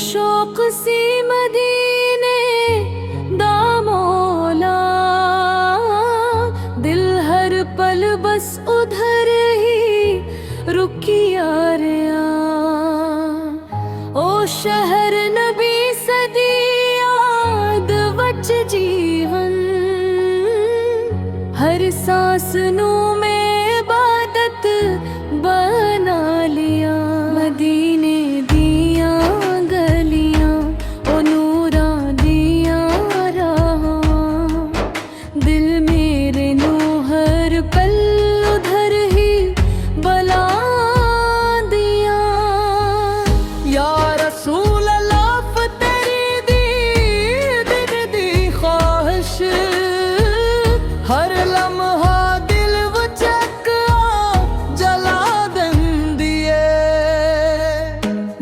शौक सी मदीने दा मौला, दिल हर पल बस उधर ही रुकिया रहा। ओ शहर नबी सदी याद वच जीवन, हर सांस नू में इबादत बना लिया। मदीने दियां गलियां ओ नूरां दियां राहां, दिल मेरे नू हर पल उधर ही बला दिया। या रसूल अल्लाह तेरी दीद दी ख्वाहिश, हर लम्हा दिल विच जला देंदी है।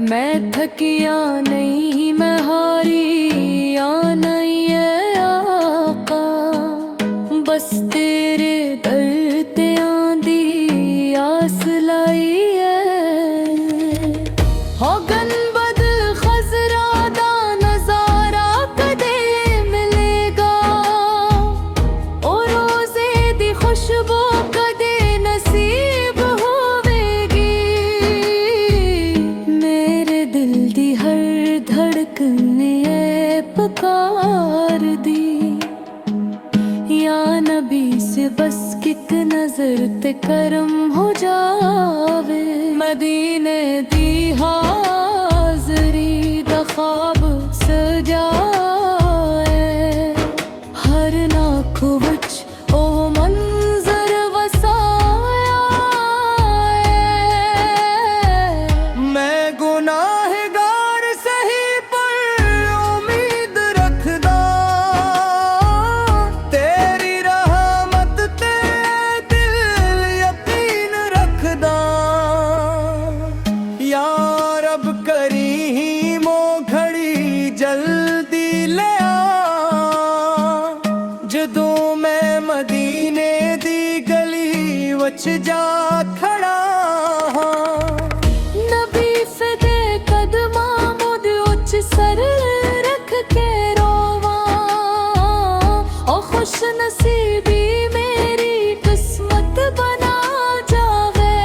मैं थकिया नहीं मैं हारी या नहीं है आका, बस तेरे दर ते आंदी आस लाई है। हो गनबद खजरा दा नजारा कदे मिलेगा, ओ रोजे दी खुशबू कदे नसीब होवेगी। मेरे दिल दी हर धड़कन ने पुकार दी, या नबी से बस किक नजर ते करम हो जावे। मदीने दी हाज़री दा ख्वाब सजाए, हर नाख विच ओ मंजर वसाया है। मैं गुनाहगार सही पर उम्मीद रखदा, तेरी रहमत ते दिल यकीन रखदा। या रब करीमो घड़ी जल्दी ले आ, जदों मैं मदीने दी गली वच जा खड़ा हां। नबी फिदे कदमां मुद उच सर रख के रोवां, ओ खुश नसीबी मेरी किस्मत बना जावे।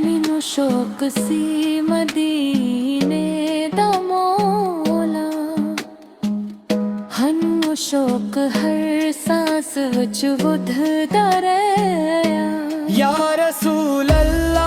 मिनो शौक सी मदीने दा मौला, हन्नो शौक हर सांस विच बुधदा रहा। या रसूल अल्लाह